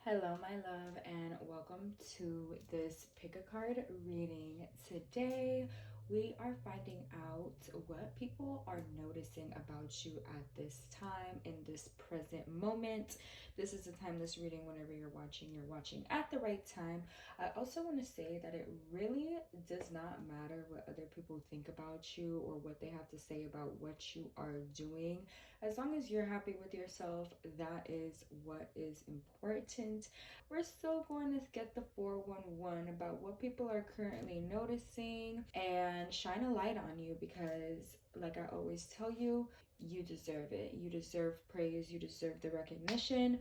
Hello, my love, and welcome to this pick a card reading. Today, we are finding out what people are noticing about you at this time, in this present moment. This is a timeless reading. Whenever you're watching at the right time. I also want to say that it really does not matter what other people think about you or what they have to say about what you are doing. As long as you're happy with yourself, that is what is important. We're still going to get the 411 about what people are currently noticing and shine a light on you because, like I always tell you, you deserve it. You deserve praise. You deserve the recognition.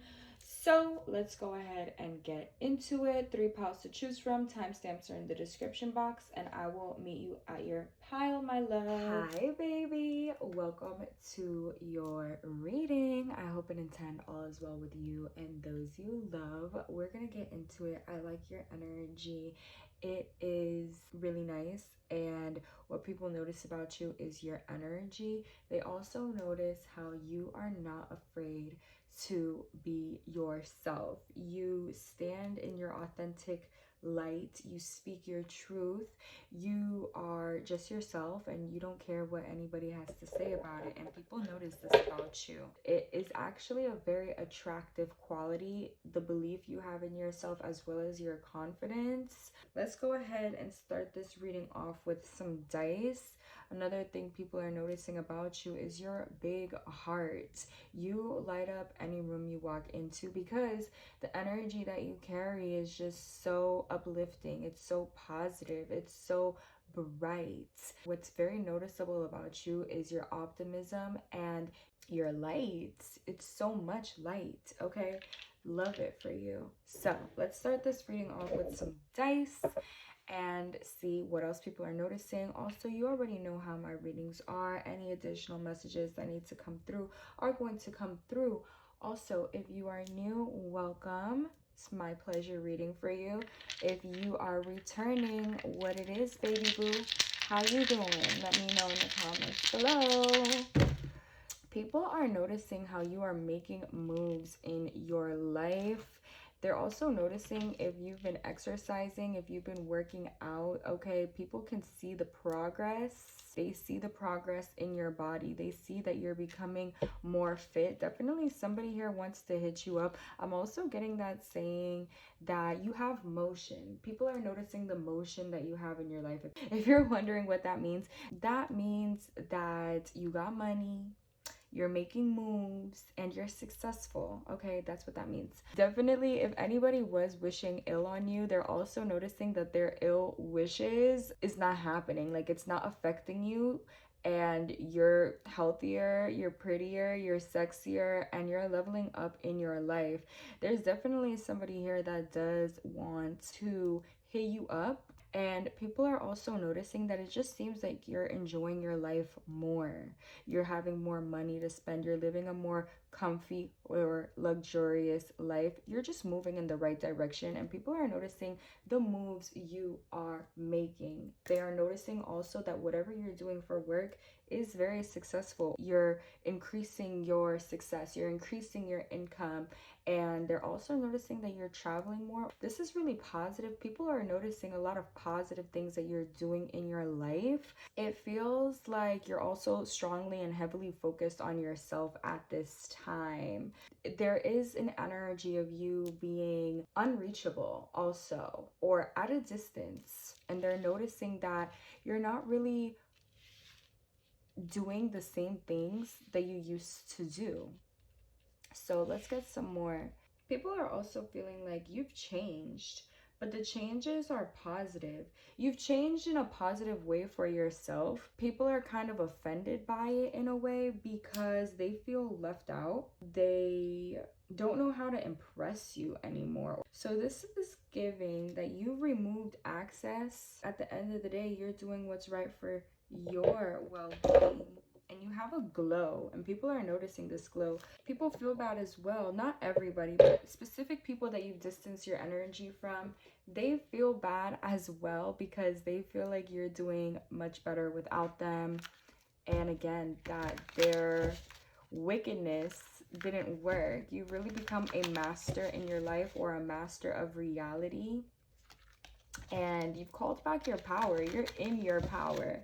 So let's go ahead and get into it. 3 piles to choose from. Timestamps are in the description box, and I will meet you at your pile, my love. Hi, baby. Welcome to your reading. I hope and intend all is well with you and those you love. We're gonna get into it. I like your energy. It is really nice, and what people notice about you is your energy. They also notice how you are not afraid to be yourself. You stand in your authentic light. You speak your truth. You are just yourself, and you don't care what anybody has to say about it, and people notice this about you. It is actually a very attractive quality, the belief you have in yourself as well as your confidence. Let's go ahead and start this reading off with some dice. Another thing people are noticing about you is your big heart. You light up any room you walk into because the energy that you carry is just so uplifting. It's so positive. It's so bright. What's very noticeable about you is your optimism and your light. It's so much light, okay? Love it for you. So let's start this reading off with some dice and see what else people are noticing. Also, you already know how my readings are. Any additional messages that need to come through are going to come through. Also, if you are new, welcome. It's my pleasure reading for you. If you are returning, what it is, baby boo, how you doing? Let me know in the comments below. People are noticing how you are making moves in your life. They're also noticing if you've been exercising, if you've been working out, okay? People can see the progress. They see the progress in your body. They see that you're becoming more fit. Definitely somebody here wants to hit you up. I'm also getting that saying that you have motion. People are noticing the motion that you have in your life. If you're wondering what that means that you got money, you're making moves, and you're successful. Okay, that's what that means. Definitely, if anybody was wishing ill on you, they're also noticing that their ill wishes is not happening. Like, it's not affecting you, and you're healthier, you're prettier, you're sexier, and you're leveling up in your life. There's definitely somebody here that does want to hit you up. And people are also noticing that it just seems like you're enjoying your life more. You're having more money to spend. You're living a more comfy or luxurious life. You're just moving in the right direction, and people are noticing the moves you are making. They are noticing also that whatever you're doing for work is very successful. You're increasing your success, you're increasing your income, and they're also noticing that you're traveling more. This is really positive. People are noticing a lot of positive things that you're doing in your life. It feels like you're also strongly and heavily focused on yourself at this time. There is an energy of you being unreachable also, or at a distance, and they're noticing that you're not really doing the same things that you used to do. So let's get some more. People are also feeling like you've changed, but the changes are positive. You've changed in a positive way for yourself. People are kind of offended by it in a way because they feel left out. They don't know how to impress you anymore. So this is giving that you removed access. At the end of the day, you're doing what's right for your well-being, and you have a glow, and people are noticing this glow. People feel bad as well. Not everybody, but specific people that you distance your energy from, they feel bad as well because they feel like you're doing much better without them. And again, that their wickedness didn't work. You really become a master in your life, or a master of reality. And you've called back your power. You're in your power.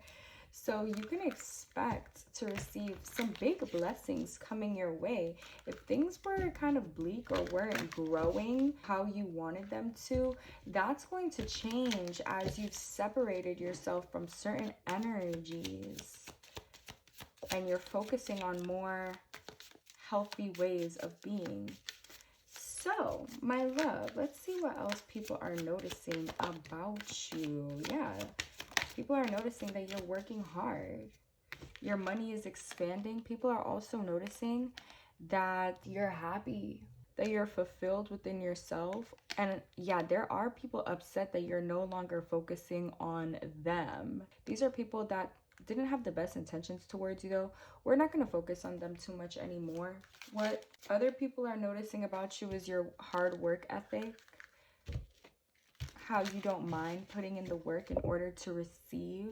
So you can expect to receive some big blessings coming your way. If things were kind of bleak or weren't growing how you wanted them to, that's going to change as you've separated yourself from certain energies and you're focusing on more healthy ways of being. So, my love, let's see what else people are noticing about you. Yeah, people are noticing that you're working hard. Your money is expanding. People are also noticing that you're happy, that you're fulfilled within yourself. And yeah, there are people upset that you're no longer focusing on them. These are people that didn't have the best intentions towards you, though. We're not going to focus on them too much anymore. What other people are noticing about you is your hard work ethic, how you don't mind putting in the work in order to receive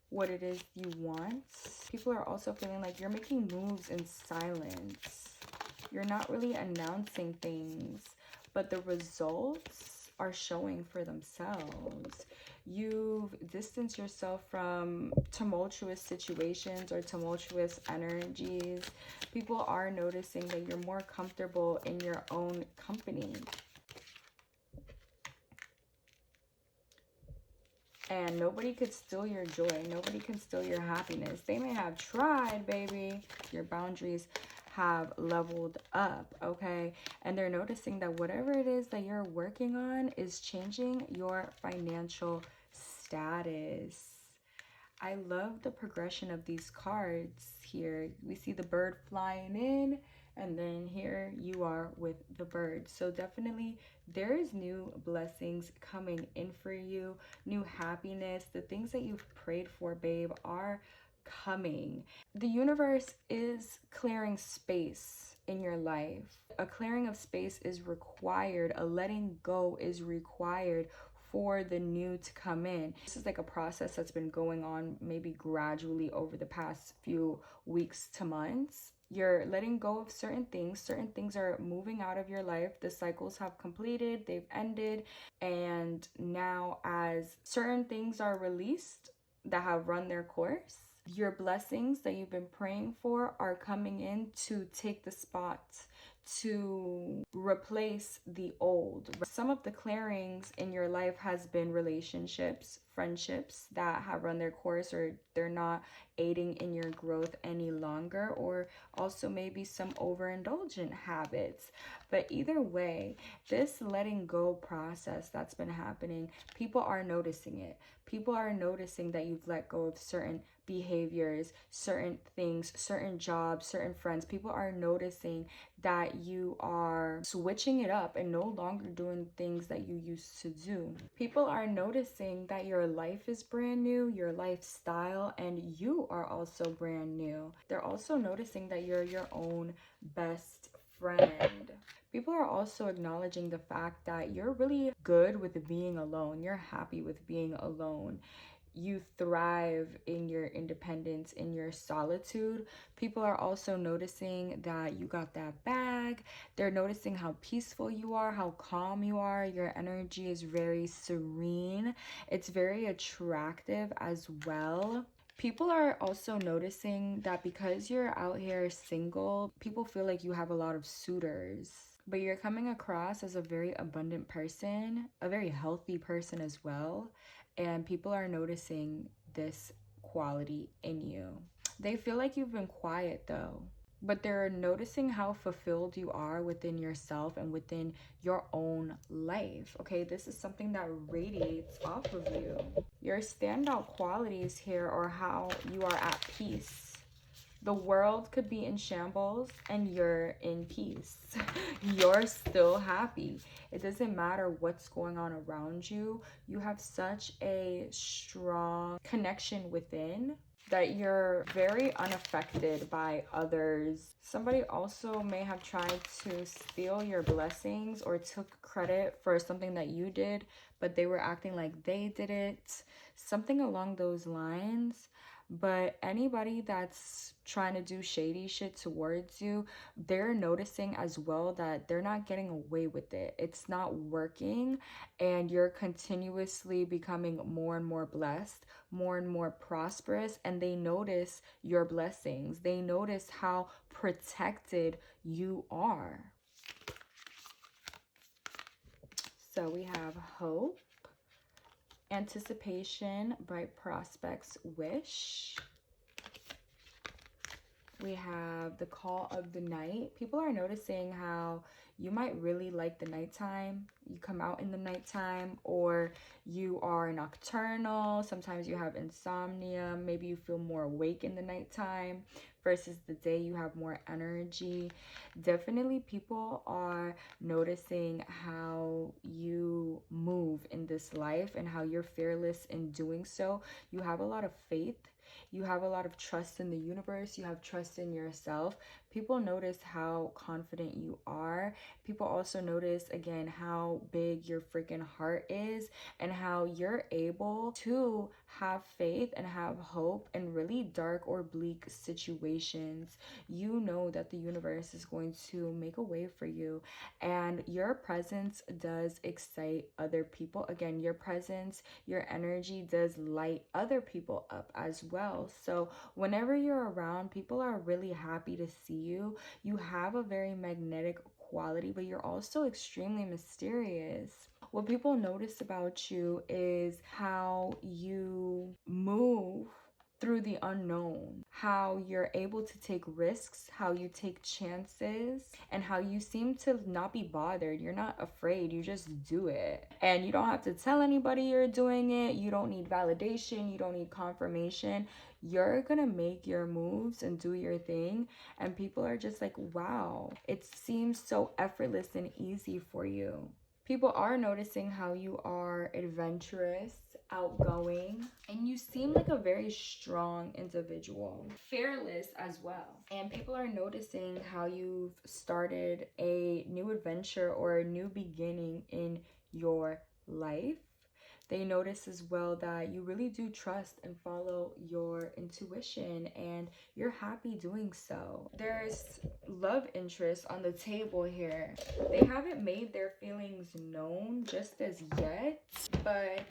what it is you want. People are also feeling like you're making moves in silence. You're not really announcing things, but the results are showing for themselves. You've distanced yourself from tumultuous situations or tumultuous energies. People are noticing that you're more comfortable in your own company. And nobody could steal your joy. Nobody can steal your happiness. They may have tried, baby. Your boundaries have leveled up, okay? And they're noticing that whatever it is that you're working on is changing your financial status. I love the progression of these cards here. We see the bird flying in, and then here you are with the bird. So definitely there is new blessings coming in for you, new happiness. The things that you've prayed for, babe, are coming. The universe is clearing space in your life. A clearing of space is required. A letting go is required for the new to come in. This is like a process that's been going on maybe gradually over the past few weeks to months. You're letting go of certain things. Certain things are moving out of your life. The cycles have completed, they've ended. And now as certain things are released that have run their course, your blessings that you've been praying for are coming in to take the spot, to replace the old. Some of the clearings in your life has been relationships, friendships that have run their course, or they're not aiding in your growth any longer, or also maybe some overindulgent habits. But either way, this letting go process that's been happening, people are noticing it. People are noticing that you've let go of certain behaviors, certain things, certain jobs, certain friends. People are noticing that you are switching it up and no longer doing things that you used to do. People are noticing that your life is brand new, your lifestyle, and you are also brand new. They're also noticing that you're your own best friend. People are also acknowledging the fact that you're really good with being alone. You're happy with being alone. You thrive in your independence, in your solitude. People are also noticing that you got that bag. They're noticing how peaceful you are, how calm you are. Your energy is very serene. It's very attractive as well. People are also noticing that because you're out here single, people feel like you have a lot of suitors. But you're coming across as a very abundant person, a very healthy person as well. And people are noticing this quality in you. They feel like you've been quiet though, but they're noticing how fulfilled you are within yourself and within your own life. Okay, this is something that radiates off of you. Your standout qualities here are how you are at peace. The world could be in shambles and you're in peace. You're still happy. It doesn't matter what's going on around you. You have such a strong connection within that you're very unaffected by others. Somebody also may have tried to steal your blessings or took credit for something that you did, but they were acting like they did it. Something along those lines. But anybody that's trying to do shady shit towards you, they're noticing as well that they're not getting away with it. It's not working, and you're continuously becoming more and more blessed, more and more prosperous, and they notice your blessings. They notice how protected you are. So we have hope, anticipation, bright prospects, wish. We have the call of the night. People are noticing how you might really like the nighttime. You come out in the nighttime, or you are nocturnal. Sometimes you have insomnia. Maybe you feel more awake in the nighttime versus the day. You have more energy. Definitely people are noticing how you move in this life and how you're fearless in doing so. You have a lot of faith. You have a lot of trust in the universe. You have trust in yourself. People notice how confident you are. People also notice, again, how big your freaking heart is and how you're able to have faith and have hope in really dark or bleak situations. You know that the universe is going to make a way for you, and your presence does excite other people. Again, your presence, your energy does light other people up as well. So whenever you're around, people are really happy to see you. You have a very magnetic quality, but you're also extremely mysterious. What people notice about you is how you move through the unknown, how you're able to take risks, how you take chances, and how you seem to not be bothered. You're not afraid, you just do it. And you don't have to tell anybody you're doing it. You don't need validation, you don't need confirmation. You're gonna make your moves and do your thing, and people are just like, wow, it seems so effortless and easy for you. People are noticing how you are adventurous, outgoing, and you seem like a very strong individual, fearless as well. And people are noticing how you've started a new adventure or a new beginning in your life. They notice as well that you really do trust and follow your intuition, and you're happy doing so. There's love interest on the table here. They haven't made their feelings known just as yet, but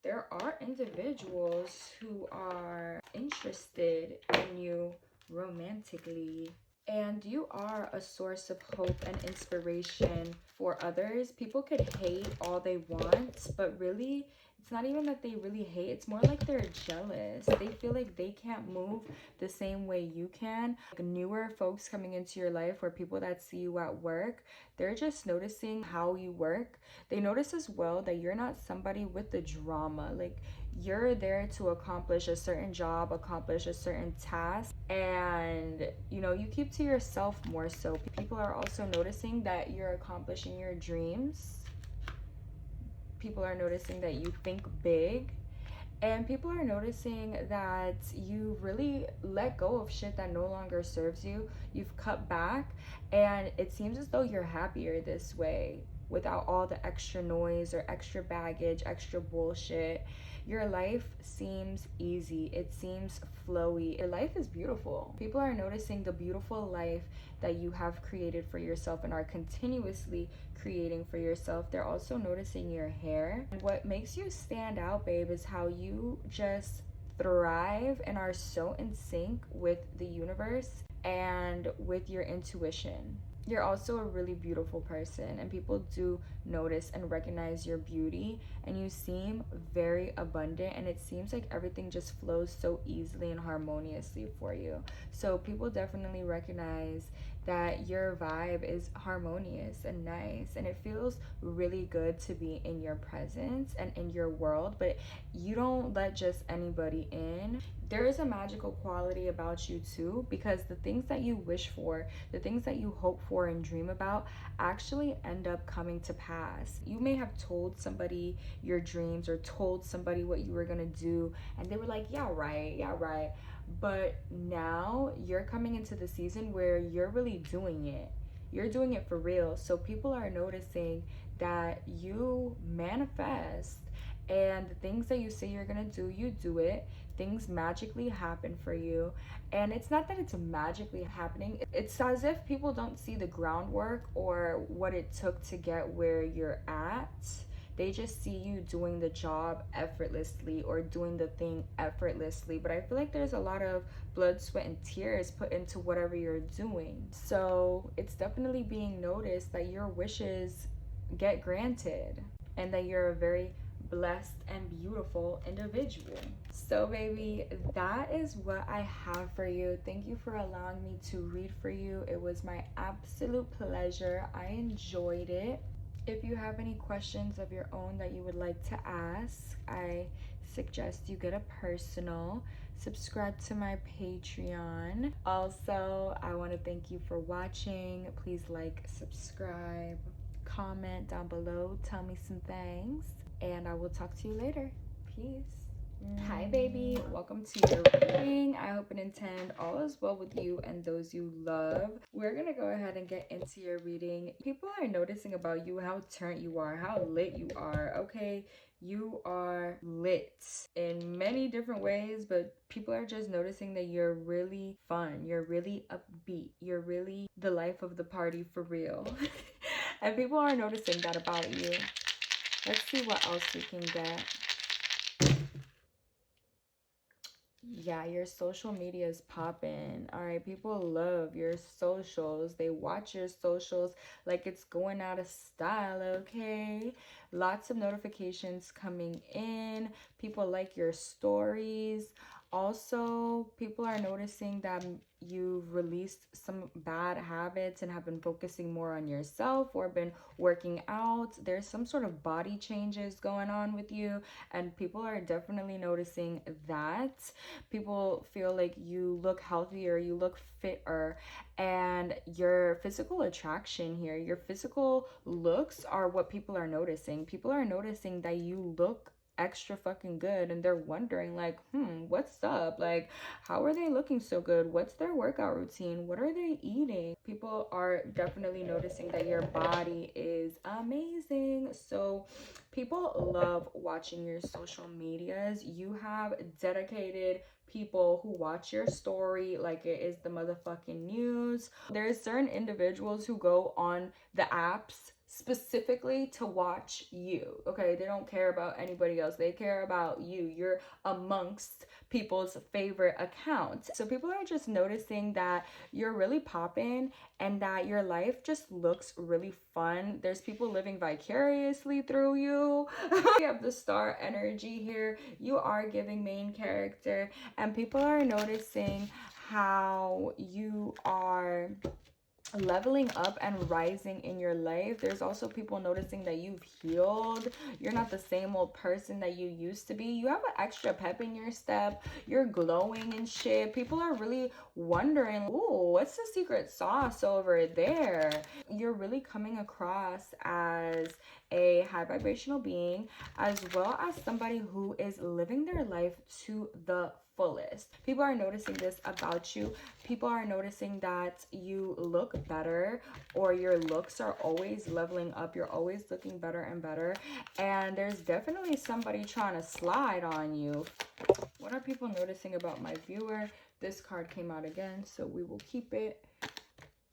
there are individuals who are interested in you romantically. And you are a source of hope and inspiration for others. People could hate all they want, but really, it's not even that they really hate. It's more like they're jealous. They feel like they can't move the same way you can. Like newer folks coming into your life, or people that see you at work, they're just noticing how you work. They notice as well that you're not somebody with the drama. Like, you're there to accomplish a certain job, accomplish a certain task, and you keep to yourself more so. People are also noticing that you're accomplishing your dreams. People are noticing that you think big, and people are noticing that you really let go of shit that no longer serves you. You've cut back, and it seems as though you're happier this way, without all the extra noise or extra baggage, extra bullshit. Your life seems easy. It seems flowy. Your life is beautiful. People are noticing the beautiful life that you have created for yourself and are continuously creating for yourself. They're also noticing your hair. And what makes you stand out, babe, is how you just thrive and are so in sync with the universe and with your intuition. You're also a really beautiful person, and people do notice and recognize your beauty, and you seem very abundant, and it seems like everything just flows so easily and harmoniously for you. So people definitely recognize that your vibe is harmonious and nice, and it feels really good to be in your presence and in your world, but you don't let just anybody in. There is a magical quality about you too, because the things that you wish for, the things that you hope for and dream about, actually end up coming to pass. You may have told somebody your dreams or told somebody what you were gonna do, and they were like, yeah, right, yeah, right. But now you're coming into the season where you're really doing it. You're doing it for real. So people are noticing that you manifest And the things that you say you're gonna do, you do it. Things magically happen for you. And it's not that it's magically happening, it's as if people don't see the groundwork or what it took to get where you're at. They just see you doing the job effortlessly or doing the thing effortlessly. But I feel like there's a lot of blood, sweat, and tears put into whatever you're doing. So it's definitely being noticed that your wishes get granted and that you're a very blessed and beautiful individual. So baby, that is what I have for you. Thank you for allowing me to read for you. It was my absolute pleasure. I enjoyed it. If you have any questions of your own that you would like to ask, I suggest you get a personal. Subscribe to my Patreon. Also, I want to thank you for watching. Please like, subscribe, comment down below, tell me some things, and I will talk to you later. Peace. Hi baby, welcome to your reading. I hope and intend all is well with you and those you love. We're gonna go ahead and get into your reading. People are noticing about you how turned you are, how lit you are, okay? You are lit in many different ways, but people are just noticing that you're really fun, you're really upbeat, you're really the life of the party for real. And people are noticing that about you. Let's see what else we can get. Yeah, your social media is popping. All right, people love your socials. They watch your socials like it's going out of style, okay? Lots of notifications coming in. People like your stories. Also, people are noticing that you've released some bad habits and have been focusing more on yourself or been working out. There's some sort of body changes going on with you, and people are definitely noticing that. People feel like you look healthier, you look fitter, and your physical attraction here, your physical looks are what people are noticing. People are noticing that you look extra fucking good, and they're wondering like, what's up? Like, how are they looking so good? What's their workout routine? What are they eating? People are definitely noticing that your body is amazing. So people love watching your social medias. You have dedicated people who watch your story like it is the motherfucking news. There's certain individuals who go on the apps specifically to watch you, okay? They don't care about anybody else. They care about you. You're amongst people's favorite accounts. So people are just noticing that you're really popping and that your life just looks really fun. There's people living vicariously through you. You have the star energy here. You are giving main character, and people are noticing how you are leveling up and rising in your life. There's also people noticing that you've healed. You're not the same old person that you used to be. You have an extra pep in your step. You're glowing and shit. People are really wondering, ooh, what's the secret sauce over there? You're really coming across as a high vibrational being, as well as somebody who is living their life to the fullest. People are noticing this about you. People are noticing that you look better, or your looks are always leveling up. You're always looking better and better. And there's definitely somebody trying to slide on you. What are people noticing about my viewer? This card came out again, so we will keep it.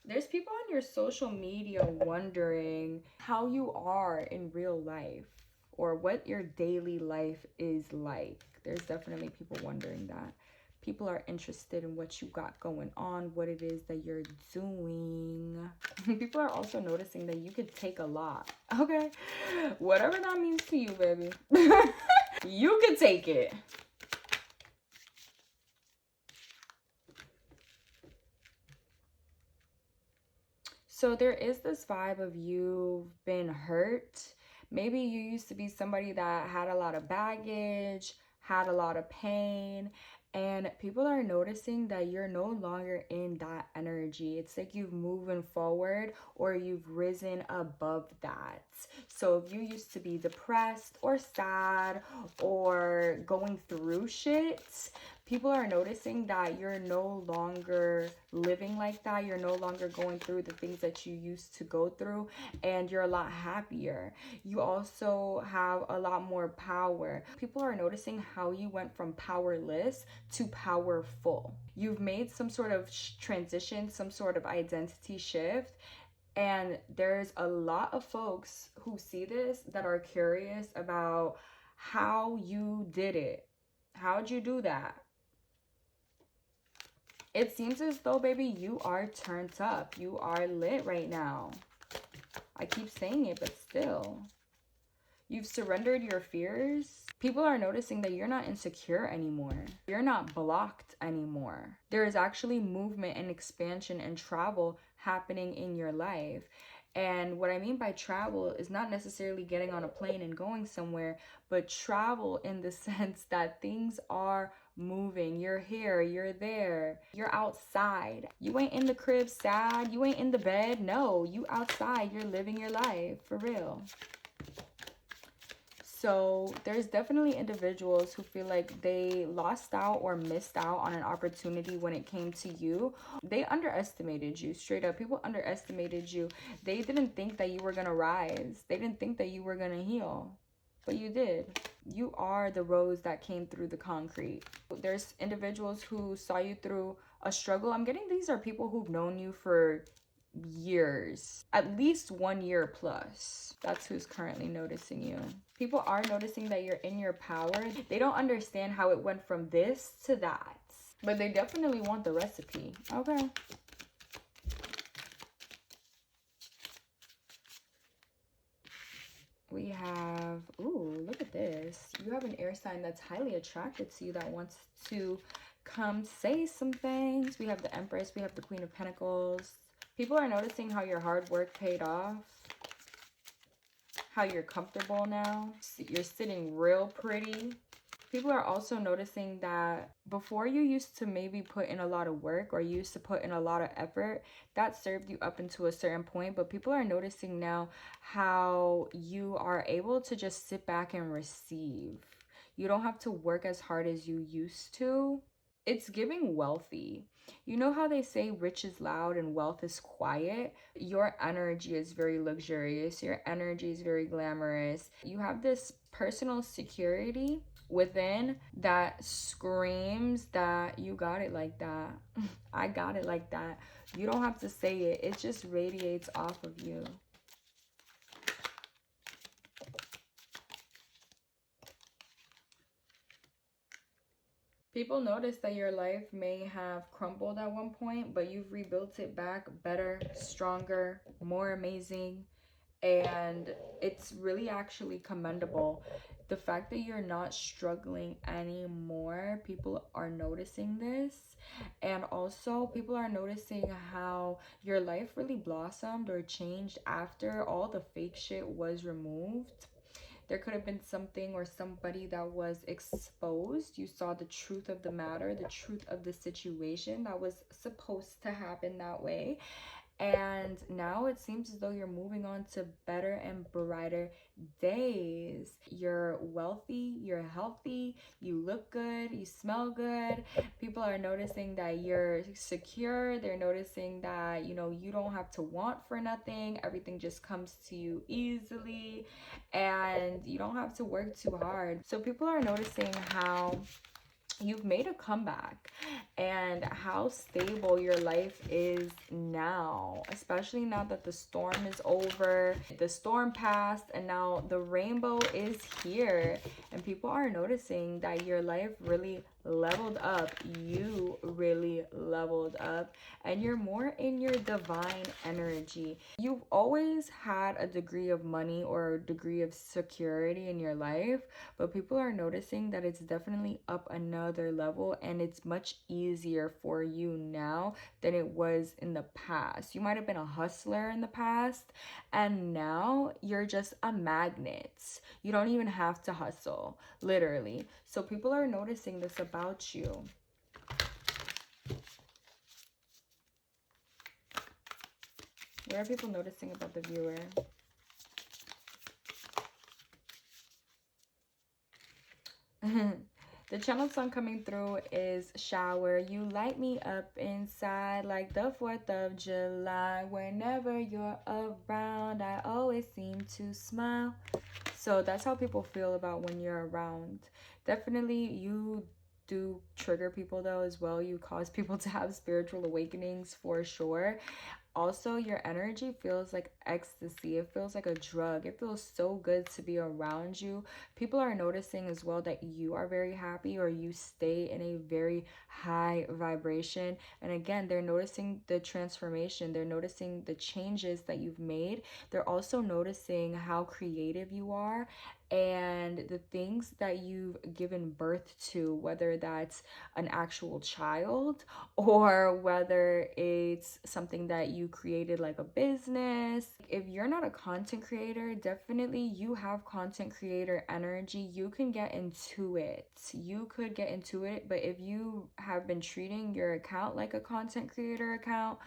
There's people on your social media wondering how you are in real life or what your daily life is like. There's definitely people wondering that. People are interested in what you got going on, what it is that you're doing. People are also noticing that you could take a lot, okay? Whatever that means to you, baby. You could take it. So there is this vibe of you've been hurt. Maybe you used to be somebody that had a lot of baggage, had a lot of pain, and people are noticing that you're no longer in that energy. It's like you've moving forward or you've risen above that. So if you used to be depressed or sad or going through shit, People are noticing that you're no longer living like that. You're no longer going through the things that you used to go through, and you're a lot happier. You also have a lot more power. People are noticing how you went from powerless to powerful. You've made some sort of transition, some sort of identity shift. And there's a lot of folks who see this that are curious about how you did it. How'd you do that? It seems as though, baby, you are turned up. You are lit right now. I keep saying it, but still. You've surrendered your fears. People are noticing that you're not insecure anymore. You're not blocked anymore. There is actually movement and expansion and travel happening in your life. And what I mean by travel is not necessarily getting on a plane and going somewhere, but travel in the sense that things are moving. You're here, you're there, you're outside. You ain't in the crib sad, you ain't in the bed. No, you outside, you're living your life for real. So there's definitely individuals who feel like they lost out or missed out on an opportunity when it came to you. They underestimated you, straight up. People underestimated you. They didn't think that you were going to rise. They didn't think that you were going to heal. But you did. You are the rose that came through the concrete. There's individuals who saw you through a struggle. I'm getting these are people who've known you for years, at least 1 year plus. That's who's currently noticing you. People are noticing that you're in your power. They don't understand how it went from this to that, but they definitely want the recipe. Okay. We have, ooh, look at this. You have an air sign that's highly attracted to you that wants to come say some things. We have the Empress. We have the Queen of Pentacles. People are noticing how your hard work paid off, how you're comfortable now. You're sitting real pretty. People are also noticing that before you used to maybe put in a lot of work or you used to put in a lot of effort, that served you up into a certain point. But people are noticing now how you are able to just sit back and receive. You don't have to work as hard as you used to. It's giving wealthy. You know how they say rich is loud and wealth is quiet? Your energy is very luxurious. Your energy is very glamorous. You have this personal security within that screams that you got it like that. I got it like that. You don't have to say it. It just radiates off of you. People notice that your life may have crumbled at one point, but you've rebuilt it back better, stronger, more amazing. And it's really actually commendable. The fact that you're not struggling anymore, people are noticing this. And also, people are noticing how your life really blossomed or changed after all the fake shit was removed. There could have been something or somebody that was exposed. You saw the truth of the matter, the truth of the situation that was supposed to happen that way. And now it seems as though you're moving on to better and brighter days. You're wealthy, you're healthy, you look good, you smell good. People are noticing that you're secure. They're noticing that, you know, you don't have to want for nothing. Everything just comes to you easily and you don't have to work too hard. So people are noticing how you've made a comeback and how stable your life is now, especially now that the storm is over. The storm passed and now the rainbow is here, and people are noticing that your life really leveled up. You really leveled up and you're more in your divine energy. You've always had a degree of money or a degree of security in your life, but people are noticing that it's definitely up another level and it's much easier for you now than it was in the past. You might have been a hustler in the past and now you're just a magnet. You don't even have to hustle, literally. So people are noticing this about you. What are people noticing about the viewer? The channel song coming through is Shower. You light me up inside like the 4th of July. Whenever you're around, I always seem to smile. So that's how people feel about when you're around. Definitely, you do trigger people though as well. You cause people to have spiritual awakenings for sure. Also, your energy feels like ecstasy. It feels like a drug. It feels so good to be around you. People are noticing as well that you are very happy, or you stay in a very high vibration. And again, they're noticing the transformation. They're noticing the changes that you've made. They're also noticing how creative you are and the things that you've given birth to, whether that's an actual child or whether it's something that you created like a business. If you're not a content creator, definitely you have content creator energy. You can get into it. You could get into it, but if you have been treating your account like a content creator account,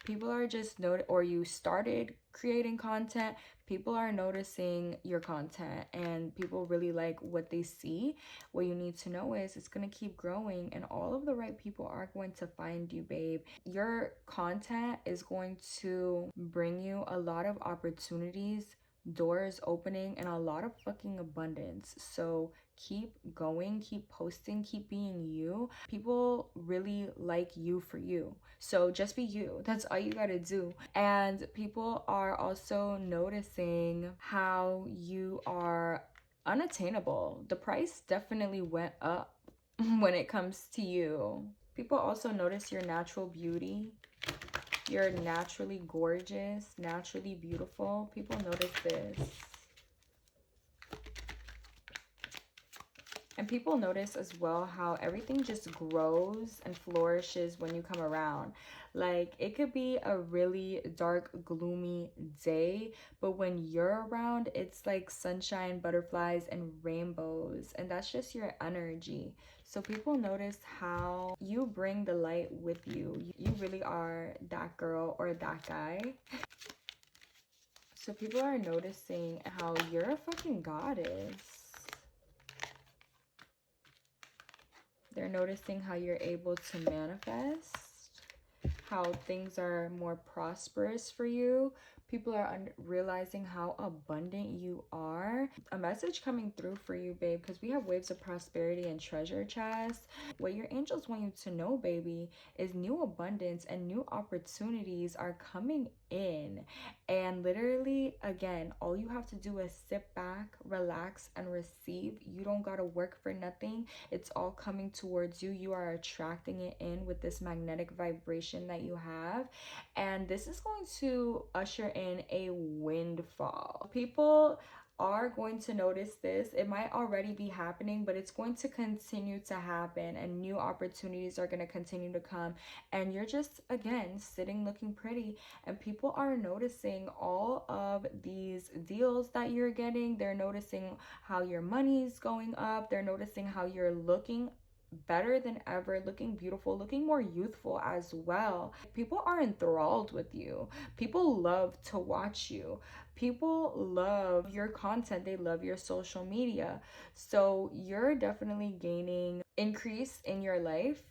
people are just or you started creating content, people are noticing your content and people really like what they see. What you need to know is it's going to keep growing and all of the right people are going to find you, babe. Your content is going to bring you a lot of opportunities, doors opening, and a lot of fucking abundance. So keep going, keep posting, keep being you. People really like you for you. So just be you. That's all you gotta do. And people are also noticing how you are unattainable. The price definitely went up when it comes to you. People also notice your natural beauty. You're naturally gorgeous, naturally beautiful. People notice this. And people notice as well how everything just grows and flourishes when you come around. Like, it could be a really dark, gloomy day, but when you're around, it's like sunshine, butterflies, and rainbows. And that's just your energy. So people notice how you bring the light with you. You really are that girl or that guy. So people are noticing how you're a fucking goddess. They're noticing how you're able to manifest, how things are more prosperous for you. People are realizing how abundant you are. A message coming through for you, babe, because we have waves of prosperity and treasure chest. What your angels want you to know, baby, is new abundance and new opportunities are coming in. And literally, again, all you have to do is sit back, relax, and receive. You don't gotta work for nothing. It's all coming towards you. You are attracting it in with this magnetic vibration that you have. And this is going to usher in a windfall. People are going to notice this. It might already be happening, but it's going to continue to happen and new opportunities are going to continue to come. And you're just, again, sitting looking pretty. And people are noticing all of these deals that you're getting. They're noticing how your money's going up. They're noticing how you're looking better than ever, looking beautiful, looking more youthful as well. People are enthralled with you. People love to watch you. People love your content. They love your social media. So you're definitely gaining increase in your life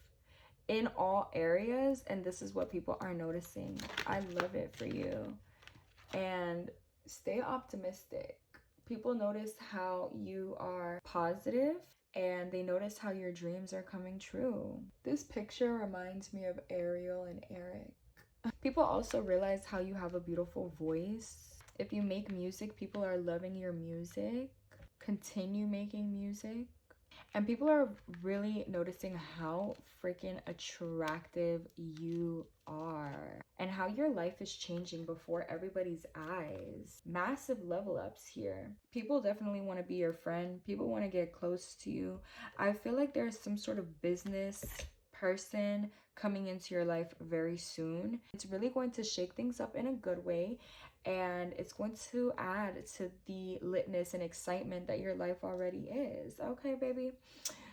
in all areas, and this is what people are noticing. I love it for you. And stay optimistic. People notice how you are positive and they notice how your dreams are coming true. This picture reminds me of Ariel and Eric. People also realize how you have a beautiful voice. If you make music, people are loving your music. Continue making music. And people are really noticing how freaking attractive you are and how your life is changing before everybody's eyes. Massive level ups here. People definitely want to be your friend. People want to get close to you. I feel like there's some sort of business person coming into your life very soon. It's really going to shake things up in a good way. And it's going to add to the litness and excitement that your life already is. Okay, baby.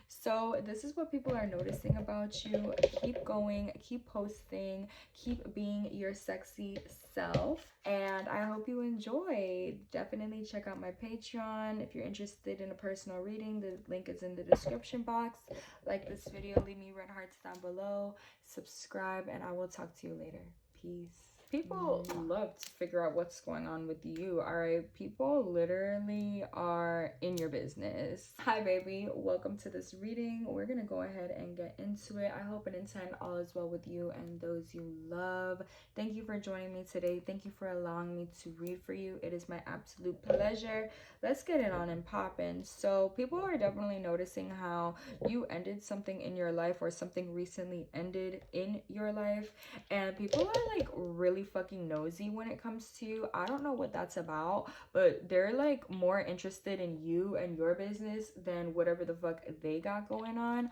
So this is what people are noticing about you. Keep going, keep posting, keep being your sexy self, and I hope you enjoy. Definitely check out my Patreon if you're interested in a personal reading. The link is in the description box. Like this video, leave me red hearts down below, subscribe, and I will talk to you later. Peace. People love to figure out what's going on with you, all right? People literally are in your business. Hi, baby. Welcome to this reading. We're going to go ahead and get into it. I hope and intend all is well with you and those you love. Thank you for joining me today. Thank you for allowing me to read for you. It is my absolute pleasure. Let's get it on and poppin'. So people are definitely noticing how you ended something in your life, or something recently ended in your life, and people are like really fucking nosy when it comes to you. I don't know what that's about, but they're like more interested in you and your business than whatever the fuck they got going on.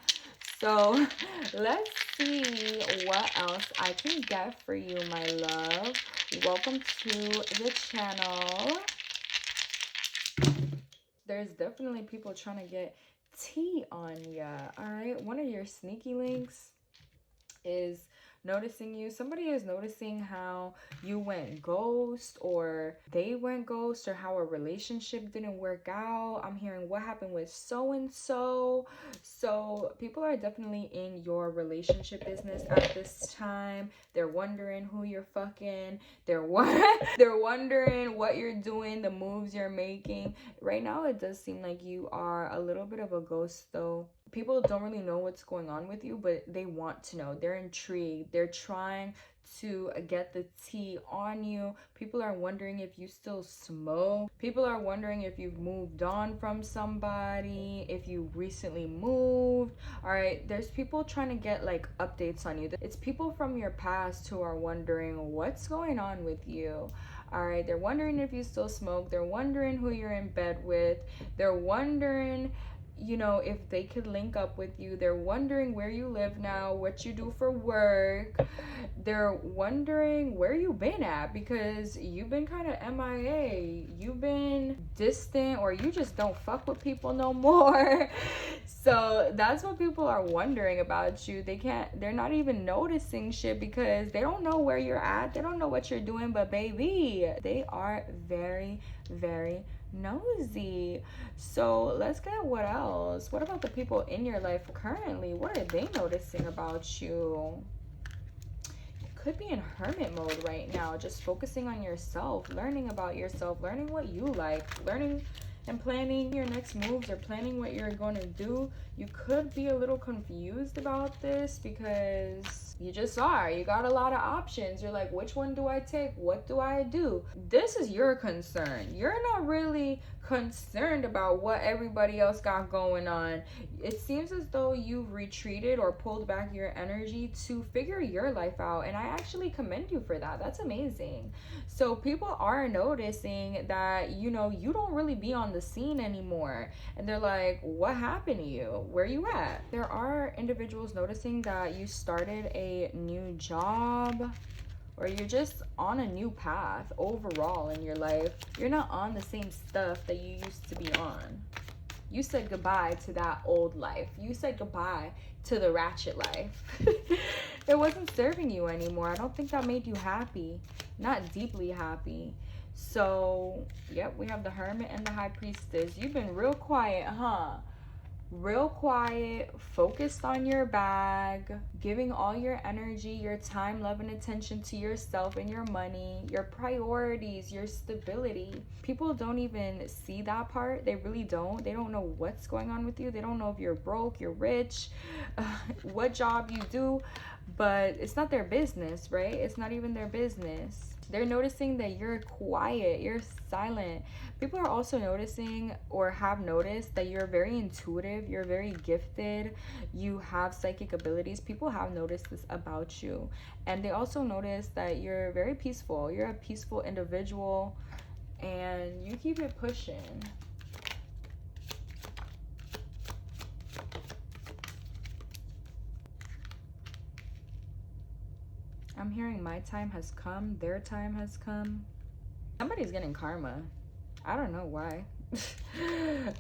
So let's see what else I can get for you, my love. Welcome to the channel. There's definitely people trying to get tea on ya. All right, one of your sneaky links is noticing you. Somebody is noticing how you went ghost, or they went ghost, or how a relationship didn't work out. I'm hearing what happened with so and so. So people are definitely in your relationship business at this time. They're wondering who you're fucking. They're wondering what you're doing, the moves you're making. Right now it does seem like you are a little bit of a ghost though. People don't really know what's going on with you, but they want to know. They're intrigued. They're trying to get the tea on you. People are wondering if you still smoke. People are wondering if you've moved on from somebody, if you recently moved. All right, there's people trying to get like updates on you. It's people from your past who are wondering what's going on with you. All right, they're wondering if you still smoke. They're wondering who you're in bed with. They're wondering, you know, if they could link up with you. They're wondering where you live now, what you do for work. They're wondering where you've been at, because you've been kind of MIA. You've been distant, or you just don't fuck with people no more. So that's what people are wondering about you. They're not even noticing shit because they don't know where you're at. They don't know what you're doing, but baby, they are very, very nosy. So let's get what else. What about the people in your life currently? What are they noticing about you? You could be in hermit mode right now, just focusing on yourself, learning about yourself, learning what you like, learning and planning your next moves, or planning what you're going to do. You could be a little confused about this because you just are. You got a lot of options. You're like, which one do I take? What do I do? This is your concern. You're not really concerned about what everybody else got going on. It seems as though you've retreated or pulled back your energy to figure your life out, and I actually commend you for that. That's amazing. So people are noticing that, you know, you don't really be on the scene anymore, and they're like, what happened to you? Where you at? There are individuals noticing that you started a new job, or you're just on a new path overall in your life. You're not on the same stuff that you used to be on. You said goodbye to that old life. You said goodbye to the ratchet life. It wasn't serving you anymore. I don't think that made you happy. Not deeply happy. So, yep, we have the Hermit and the High Priestess. You've been real quiet, huh? Real quiet, focused on your bag, giving all your energy, your time, love, and attention to yourself and your money, your priorities, your stability. People don't even see that part. They really don't. They don't know what's going on with you. They don't know if you're broke, you're rich, what job you do, but it's not their business, right? It's not even their business. They're noticing that you're quiet, you're silent. People are also noticing, or have noticed, that you're very intuitive, you're very gifted, you have psychic abilities. People have noticed this about you. And they also notice that you're very peaceful. You're a peaceful individual, and you keep it pushing. I'm hearing my time has come, their time has come. Somebody's getting karma. I don't know why.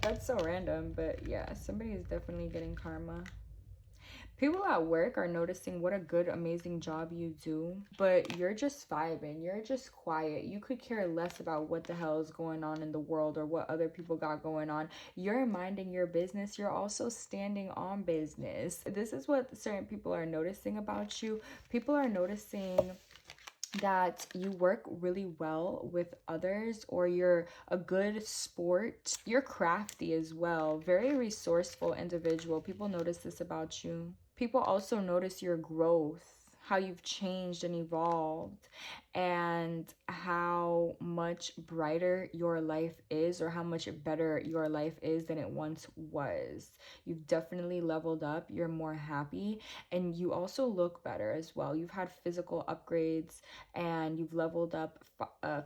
That's so random, but yeah, somebody is definitely getting karma. People at work are noticing what a good, amazing job you do, but you're just vibing. You're just quiet. You could care less about what the hell is going on in the world or what other people got going on. You're minding your business. You're also standing on business. This is what certain people are noticing about you. People are noticing that you work really well with others, or you're a good sport. You're crafty as well, very resourceful individual. People notice this about you. People also notice your growth, how you've changed and evolved, and how much brighter your life is, or how much better your life is than it once was. You've definitely leveled up, you're more happy, and you also look better as well. You've had physical upgrades and you've leveled up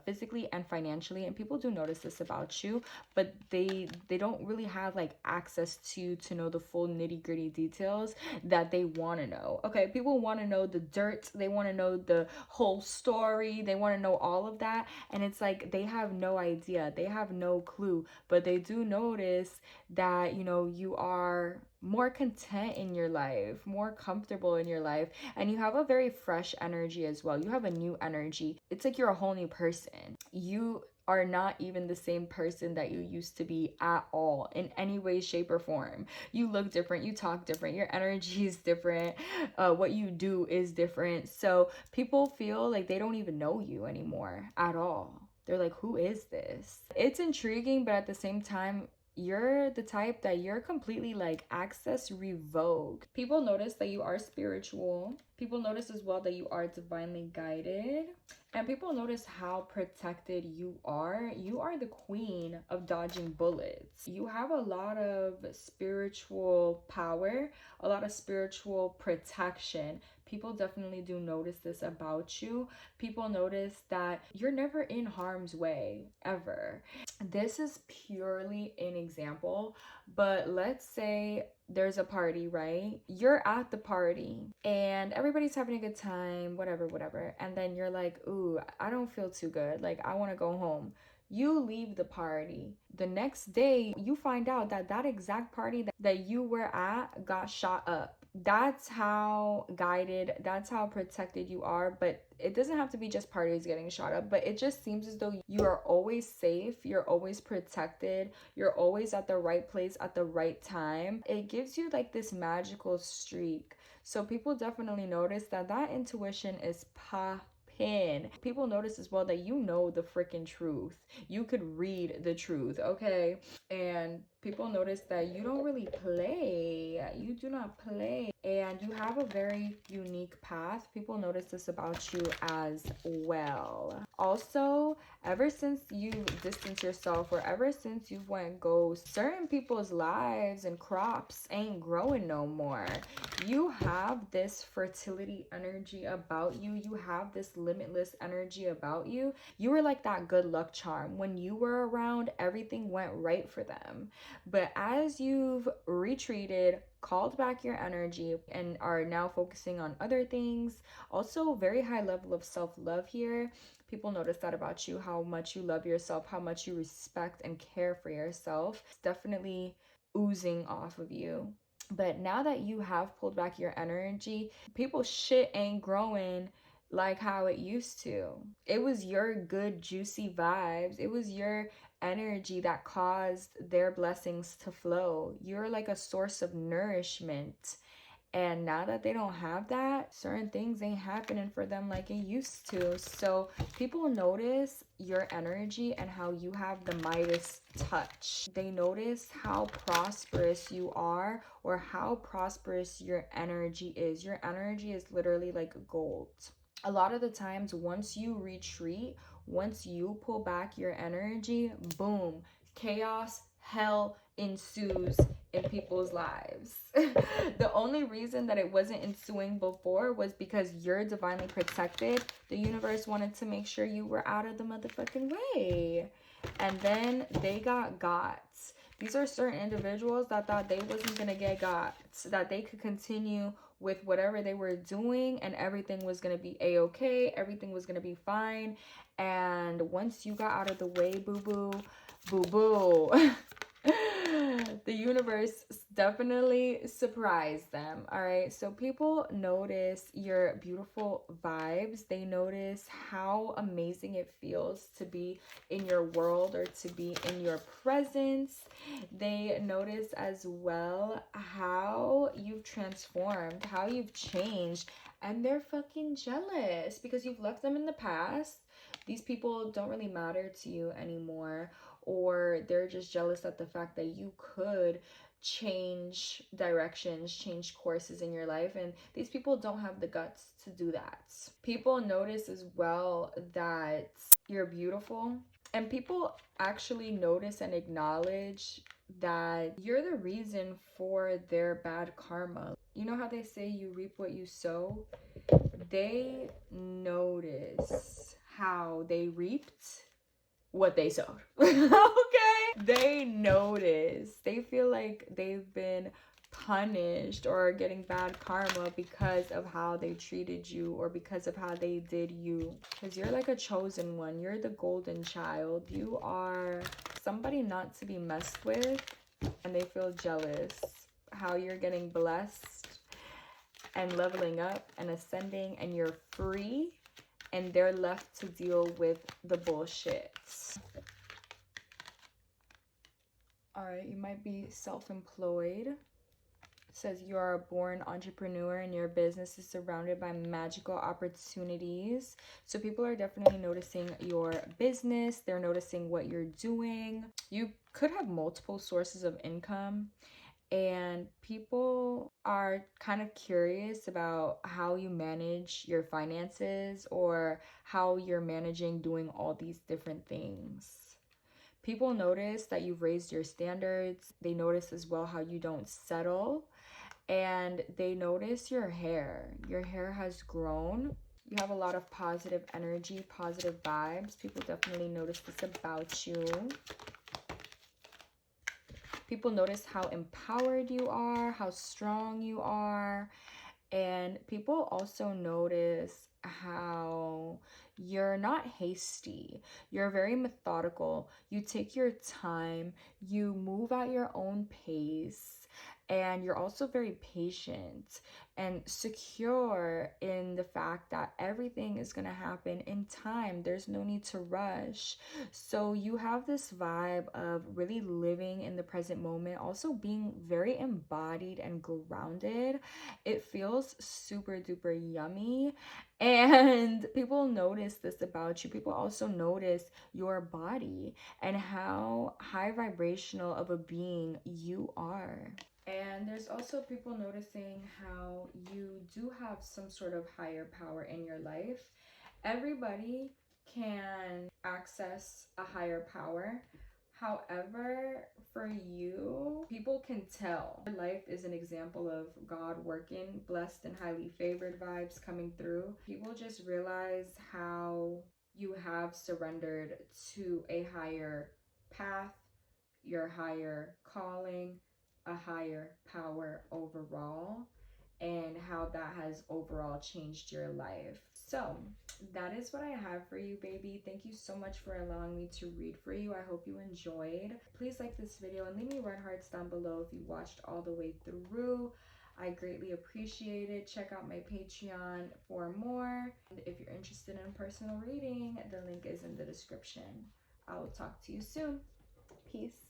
physically and financially, and people do notice this about you, but they don't really have like access to know the full nitty-gritty details that they want to know. Okay, people want to know the dirt, they want to know the whole story, they want to know all of that, and it's like they have no idea, they have no clue, but they do notice that, you know, you are more content in your life, more comfortable in your life, and you have a very fresh energy as well. You have a new energy. It's like you're a whole new person. You are not even the same person that you used to be at all, in any way, shape, or form. You look different, you talk different, your energy is different, what you do is different. So people feel like they don't even know you anymore at all. They're like, who is this? It's intriguing, but at the same time, you're the type that you're completely like access revoked. People notice that you are spiritual. People notice as well that you are divinely guided. And people notice how protected you are. You are the queen of dodging bullets. You have a lot of spiritual power, a lot of spiritual protection. People definitely do notice this about you. People notice that you're never in harm's way, ever. This is purely an example, but let's say there's a party, right? You're at the party and everybody's having a good time, whatever, whatever. And then you're like, ooh, I don't feel too good. Like, I want to go home. You leave the party. The next day, you find out that that exact party that you were at got shot up. That's how guided, that's how protected you are. But it doesn't have to be just parties getting shot up, but it just seems as though you are always safe, you're always protected, you're always at the right place at the right time. It gives you like this magical streak. So people definitely notice that that intuition is poppin'. People notice as well that you know the freaking truth. You could read the truth, okay? And people notice that you don't really play. You do not play. And you have a very unique path. People notice this about you as well. Also, ever since you've distanced yourself, or ever since you've went ghost, certain people's lives and crops ain't growing no more. You have this fertility energy about you. You have this limitless energy about you. You were like that good luck charm. When you were around, everything went right for them. But as you've retreated, called back your energy, and are now focusing on other things, also very high level of self-love here. People notice that about you, how much you love yourself, how much you respect and care for yourself. It's definitely oozing off of you. But now that you have pulled back your energy, people shit ain't growing like how it used to. It was your good, juicy vibes. It was your energy that caused their blessings to flow. You're like a source of nourishment. And now that they don't have that, certain things ain't happening for them like it used to. So people notice your energy and how you have the Midas touch. They notice how prosperous you are, or how prosperous your energy is. Your energy is literally like gold. A lot of the times, once you retreat, once you pull back your energy, boom, chaos, hell ensues in people's lives. The only reason that it wasn't ensuing before was because you're divinely protected. The universe wanted to make sure you were out of the motherfucking way. And then they got. These are certain individuals that thought they wasn't gonna get got, that they could continue with whatever they were doing and everything was gonna be a-okay, everything was gonna be fine. And once you got out of the way, boo-boo, Boo boo. The universe definitely surprised them. All right, so people notice your beautiful vibes. They notice how amazing it feels to be in your world or to be in your presence. They notice as well how you've transformed, how you've changed, and they're fucking jealous because you've left them in the past. These people don't really matter to you anymore, or they're just jealous at the fact that you could change directions, change courses in your life, and these people don't have the guts to do that. People notice as well that you're beautiful, and people actually notice and acknowledge that you're the reason for their bad karma. You know how they say you reap what you sow? They notice how they reaped what they sowed. Okay? They notice. They feel like they've been punished or getting bad karma because of how they treated you or because of how they did you. Because you're like a chosen one. You're the golden child. You are somebody not to be messed with, and they feel jealous how you're getting blessed and leveling up and ascending, and you're free, and they're left to deal with the bullshit. All right, you might be self-employed. It says you are a born entrepreneur and your business is surrounded by magical opportunities. So people are definitely noticing your business. They're noticing what you're doing. You could have multiple sources of income, and people are kind of curious about how you manage your finances or how you're managing doing all these different things. People notice that you've raised your standards. They notice as well how you don't settle, and they notice your hair. Your hair has grown. You have a lot of positive energy, positive vibes. People definitely notice this about you. People notice how empowered you are, how strong you are, and people also notice how you're not hasty. You're very methodical. You take your time, you move at your own pace, and you're also very patient and secure in the fact that everything is going to happen in time. There's no need to rush. So you have this vibe of really living in the present moment, also being very embodied and grounded. It feels super duper yummy, and people notice this about you. People also notice your body and how high vibrational of a being you are. And there's also people noticing how you do have some sort of higher power in your life. Everybody can access a higher power. However, for you, people can tell. Your life is an example of God working, blessed and highly favored vibes coming through. People just realize how you have surrendered to a higher path, your higher calling, a higher power overall, and how that has overall changed your life. So that is what I have for you, baby. Thank you so much for allowing me to read for you. I hope you enjoyed. Please like this video and leave me red hearts down below if you watched all the way through. I greatly appreciate it. Check out my Patreon for more. And if you're interested in personal reading, the link is in the description. I will talk to you soon. Peace.